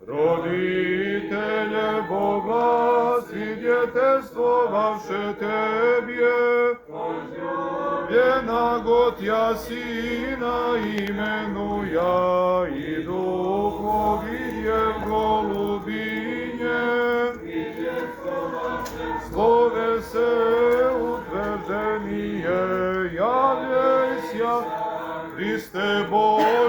Родителе Бога, свидетельствовавше Тебе, возлюбленаго Тя Сина именуя, и Духу видев голубине, словесе утверждение, являйся, Христе Боже.